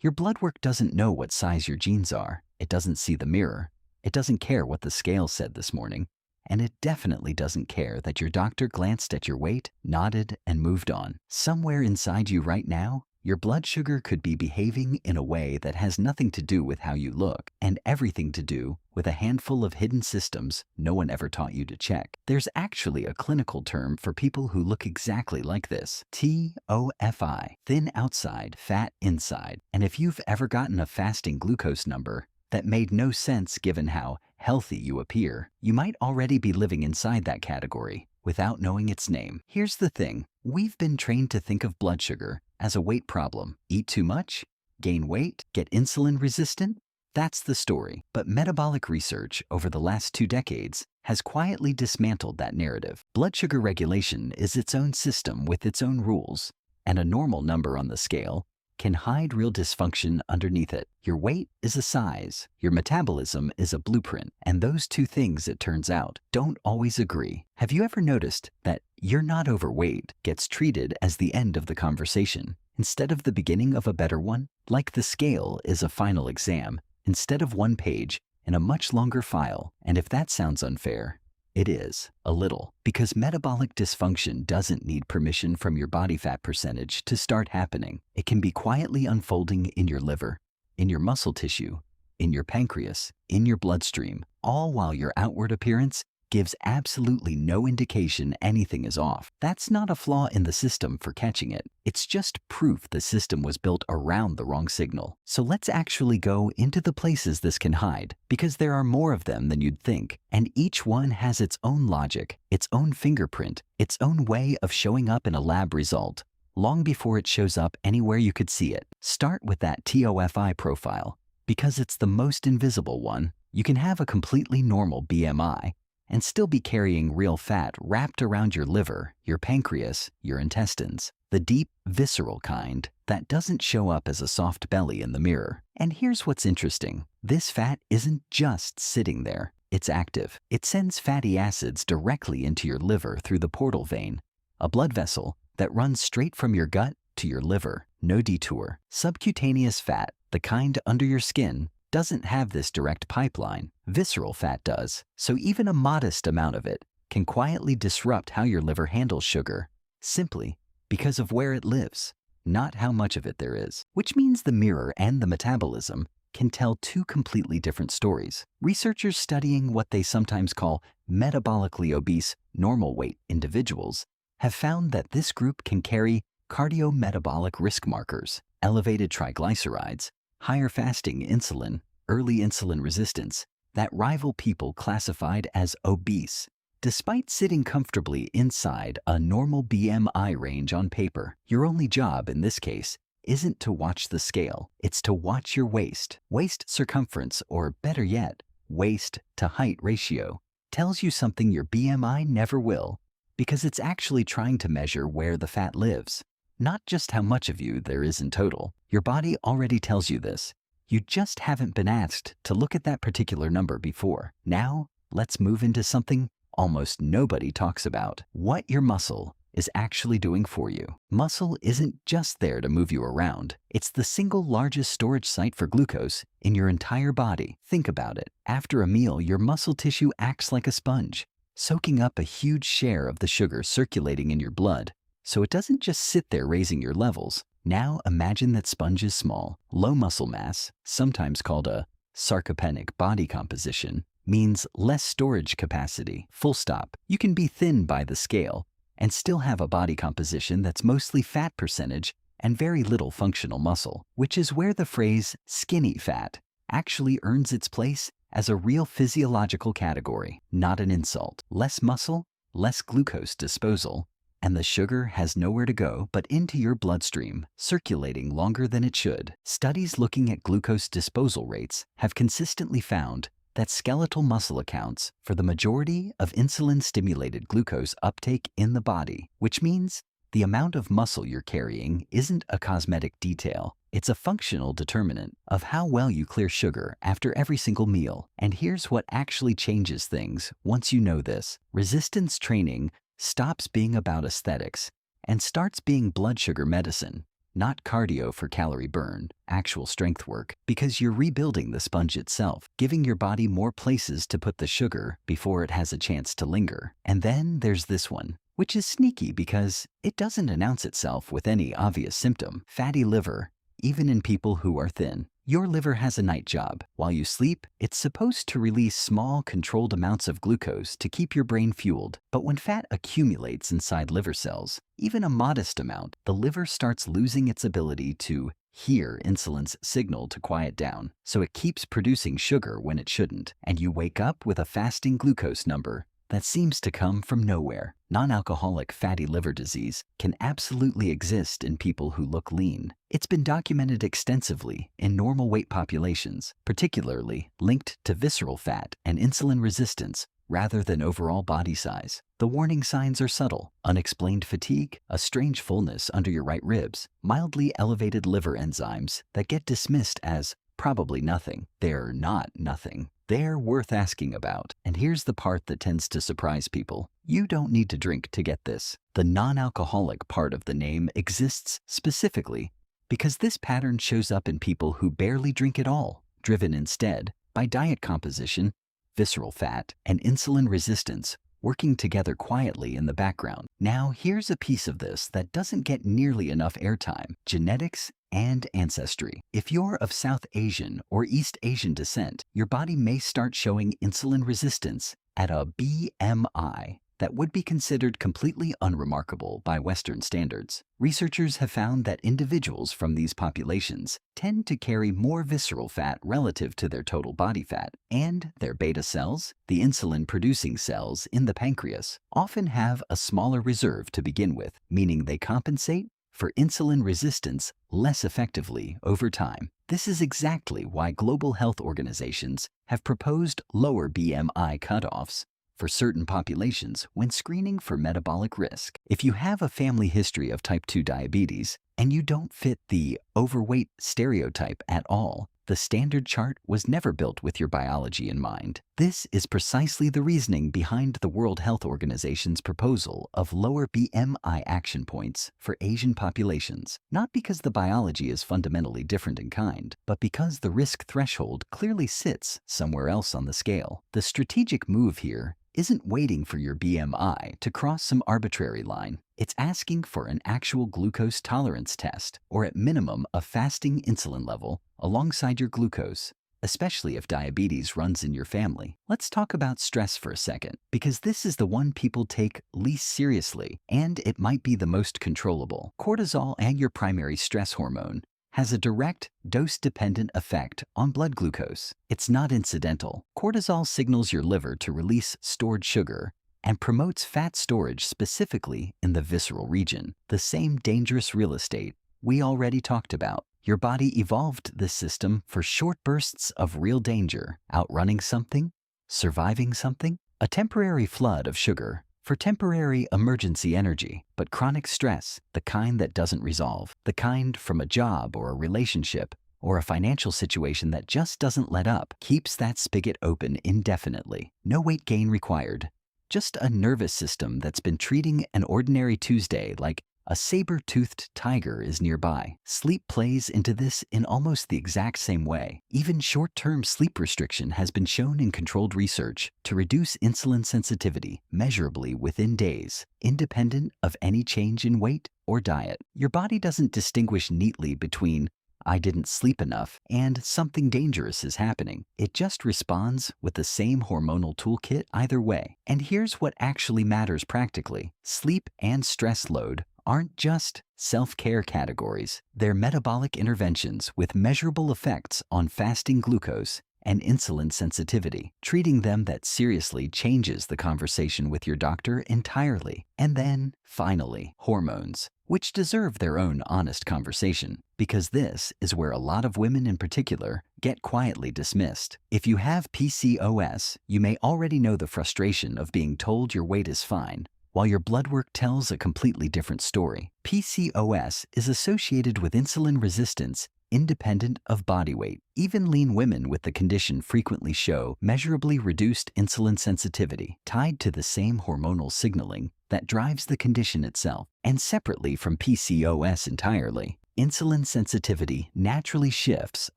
Your blood work doesn't know what size your genes are. It doesn't see the mirror. It doesn't care what the scale said this morning. And it definitely doesn't care that your doctor glanced at your weight, nodded, and moved on. Somewhere inside you right now, your blood sugar could be behaving in a way that has nothing to do with how you look and everything to do with a handful of hidden systems no one ever taught you to check. There's actually a clinical term for people who look exactly like this: TOFI, thin outside, fat inside. And if you've ever gotten a fasting glucose number that made no sense given how healthy you appear, you might already be living inside that category without knowing its name. Here's the thing. We've been trained to think of blood sugar as a weight problem. Eat too much? Gain weight? Get insulin resistant? That's the story. But metabolic research over the last 2 decades has quietly dismantled that narrative. Blood sugar regulation is its own system with its own rules, and a normal number on the scale can hide real dysfunction underneath it. Your weight is a size, your metabolism is a blueprint, and those two things, it turns out, don't always agree. Have you ever noticed that "you're not overweight" gets treated as the end of the conversation instead of the beginning of a better one? Like the scale is a final exam instead of one page in a much longer file. And if that sounds unfair, it is, a little, because metabolic dysfunction doesn't need permission from your body fat percentage to start happening. It can be quietly unfolding in your liver, in your muscle tissue, in your pancreas, in your bloodstream, all while your outward appearance gives absolutely no indication anything is off. That's not a flaw in the system for catching it. It's just proof the system was built around the wrong signal. So let's actually go into the places this can hide, because there are more of them than you'd think, and each one has its own logic, its own fingerprint, its own way of showing up in a lab result, long before it shows up anywhere you could see it. Start with that TOFI profile, because it's the most invisible one. You can have a completely normal BMI and still be carrying real fat wrapped around your liver, your pancreas, your intestines. The deep, visceral kind that doesn't show up as a soft belly in the mirror. And here's what's interesting. This fat isn't just sitting there. It's active. It sends fatty acids directly into your liver through the portal vein, a blood vessel that runs straight from your gut to your liver. No detour. Subcutaneous fat, the kind under your skin, doesn't have this direct pipeline. Visceral fat does. So even a modest amount of it can quietly disrupt how your liver handles sugar, simply because of where it lives, not how much of it there is. Which means the mirror and the metabolism can tell two completely different stories. Researchers studying what they sometimes call metabolically obese, normal weight individuals have found that this group can carry cardiometabolic risk markers, elevated triglycerides, higher fasting insulin, early insulin resistance, that rival people classified as obese, despite sitting comfortably inside a normal BMI range on paper. Your only job in this case isn't to watch the scale, it's to watch your waist. Waist circumference, or better yet, waist to height ratio, tells you something your BMI never will, because it's actually trying to measure where the fat lives, not just how much of you there is in total. Your body already tells you this. You just haven't been asked to look at that particular number before. Now, let's move into something almost nobody talks about: what your muscle is actually doing for you. Muscle isn't just there to move you around. It's the single largest storage site for glucose in your entire body. Think about it. After a meal, your muscle tissue acts like a sponge, soaking up a huge share of the sugar circulating in your blood, so it doesn't just sit there raising your levels. Now imagine that sponge is small. Low muscle mass, sometimes called a sarcopenic body composition, means less storage capacity. Full stop. You can be thin by the scale and still have a body composition that's mostly fat percentage and very little functional muscle, which is where the phrase skinny fat actually earns its place as a real physiological category, not an insult. Less muscle, less glucose disposal, and the sugar has nowhere to go but into your bloodstream, circulating longer than it should. Studies looking at glucose disposal rates have consistently found that skeletal muscle accounts for the majority of insulin-stimulated glucose uptake in the body, which means the amount of muscle you're carrying isn't a cosmetic detail. It's a functional determinant of how well you clear sugar after every single meal. And here's what actually changes things once you know this. Resistance training stops being about aesthetics and starts being blood sugar medicine. not cardio for calorie burn, actual strength work, because you're rebuilding the sponge itself, giving your body more places to put the sugar before it has a chance to linger. And then there's this one, which is sneaky because it doesn't announce itself with any obvious symptom: fatty liver, even in people who are thin. Your liver has a night job. While you sleep, it's supposed to release small, controlled amounts of glucose to keep your brain fueled. But when fat accumulates inside liver cells, even a modest amount, the liver starts losing its ability to hear insulin's signal to quiet down. So it keeps producing sugar when it shouldn't, and you wake up with a fasting glucose number that seems to come from nowhere. Non-alcoholic fatty liver disease can absolutely exist in people who look lean. It's been documented extensively in normal weight populations, particularly linked to visceral fat and insulin resistance rather than overall body size. The warning signs are subtle: unexplained fatigue, a strange fullness under your right ribs, mildly elevated liver enzymes that get dismissed as probably nothing. They're not nothing. They're worth asking about. And here's the part that tends to surprise people. You don't need to drink to get this. The non-alcoholic part of the name exists specifically because this pattern shows up in people who barely drink at all, driven instead by diet composition, visceral fat, and insulin resistance working together quietly in the background. Now, here's a piece of this that doesn't get nearly enough airtime: genetics and ancestry. If you're of South Asian or East Asian descent, your body may start showing insulin resistance at a BMI that would be considered completely unremarkable by Western standards. Researchers have found that individuals from these populations tend to carry more visceral fat relative to their total body fat, and their beta cells, the insulin-producing cells in the pancreas, often have a smaller reserve to begin with, meaning they compensate for insulin resistance less effectively over time. This is exactly why global health organizations have proposed lower BMI cutoffs for certain populations when screening for metabolic risk. If you have a family history of type 2 diabetes and you don't fit the overweight stereotype at all, the standard chart was never built with your biology in mind. This is precisely the reasoning behind the World Health Organization's proposal of lower BMI action points for Asian populations. Not because the biology is fundamentally different in kind, but because the risk threshold clearly sits somewhere else on the scale. The strategic move here isn't waiting for your BMI to cross some arbitrary line. It's asking for an actual glucose tolerance test, or at minimum a fasting insulin level alongside your glucose, especially if diabetes runs in your family. Let's talk about stress for a second, because this is the one people take least seriously, and it might be the most controllable. Cortisol, and your primary stress hormone, has a direct dose-dependent effect on blood glucose. It's not incidental. Cortisol signals your liver to release stored sugar and promotes fat storage specifically in the visceral region, the same dangerous real estate we already talked about. Your body evolved this system for short bursts of real danger, outrunning something, surviving something, a temporary flood of sugar for temporary emergency energy. But chronic stress, the kind that doesn't resolve, the kind from a job or a relationship or a financial situation that just doesn't let up, keeps that spigot open indefinitely. No weight gain required, just a nervous system that's been treating an ordinary Tuesday like a saber-toothed tiger is nearby. Sleep plays into this in almost the exact same way. Even short-term sleep restriction has been shown in controlled research to reduce insulin sensitivity measurably within days, independent of any change in weight or diet. Your body doesn't distinguish neatly between "I didn't sleep enough" and "something dangerous is happening." It just responds with the same hormonal toolkit either way. And here's what actually matters practically. Sleep and stress load aren't just self-care categories. They're metabolic interventions with measurable effects on fasting glucose and insulin sensitivity. Treating them that seriously changes the conversation with your doctor entirely. And then, finally, hormones, which deserve their own honest conversation, because this is where a lot of women in particular get quietly dismissed. If you have PCOS, you may already know the frustration of being told your weight is fine, while your blood work tells a completely different story. PCOS is associated with insulin resistance independent of body weight. Even lean women with the condition frequently show measurably reduced insulin sensitivity, tied to the same hormonal signaling that drives the condition itself. And separately from PCOS entirely, Insulin sensitivity naturally shifts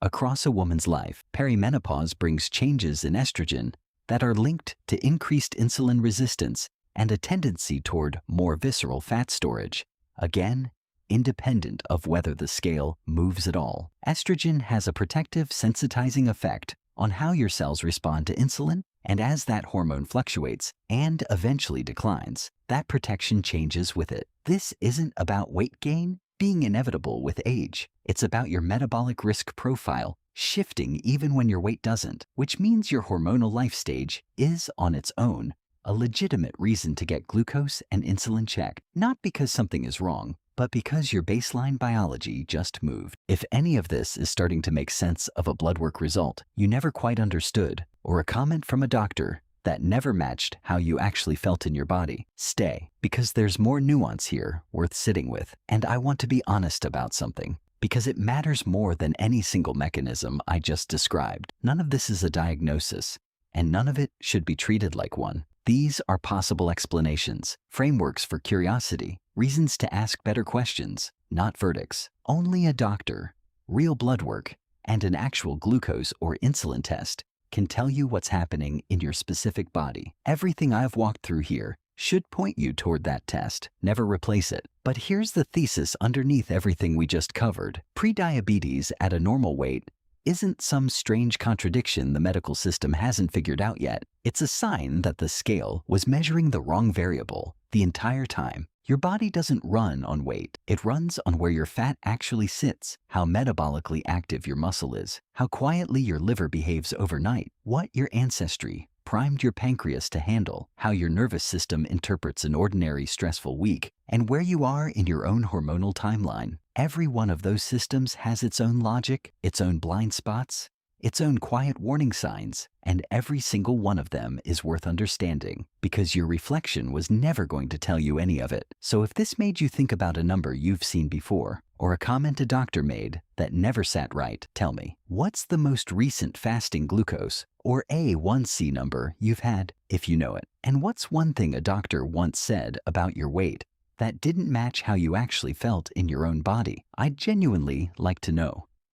across a woman's life. Perimenopause brings changes in estrogen that are linked to increased insulin resistance and a tendency toward more visceral fat storage. Again, independent of whether the scale moves at all. Estrogen has a protective, sensitizing effect on how your cells respond to insulin, and as that hormone fluctuates and eventually declines, that protection changes with it. This isn't about weight gain being inevitable with age. It's about your metabolic risk profile shifting even when your weight doesn't, which means your hormonal life stage is on its own a legitimate reason to get glucose and insulin checked, not because something is wrong, but because your baseline biology just moved. If any of this is starting to make sense of a blood work result you never quite understood, or a comment from a doctor that never matched how you actually felt in your body, stay, because there's more nuance here worth sitting with. And I want to be honest about something, because it matters more than any single mechanism I just described. None of this is a diagnosis, and none of it should be treated like one. These are possible explanations, frameworks for curiosity, reasons to ask better questions, not verdicts. Only a doctor, real blood work, and an actual glucose or insulin test can tell you what's happening in your specific body. Everything I've walked through here should point you toward that test, never replace it. But here's the thesis underneath everything we just covered. Prediabetes at a normal weight isn't some strange contradiction the medical system hasn't figured out yet. It's a sign that the scale was measuring the wrong variable the entire time. Your body doesn't run on weight. It runs on where your fat actually sits, how metabolically active your muscle is, how quietly your liver behaves overnight, what your ancestry primed your pancreas to handle, how your nervous system interprets an ordinary stressful week, and where you are in your own hormonal timeline. Every one of those systems has its own logic, its own blind spots, its own quiet warning signs, and every single one of them is worth understanding, because your reflection was never going to tell you any of it. So if this made you think about a number you've seen before, or a comment a doctor made that never sat right, tell me, what's the most recent fasting glucose or A1C number you've had, if you know it? And what's one thing a doctor once said about your weight that didn't match how you actually felt in your own body? I'd genuinely like to know.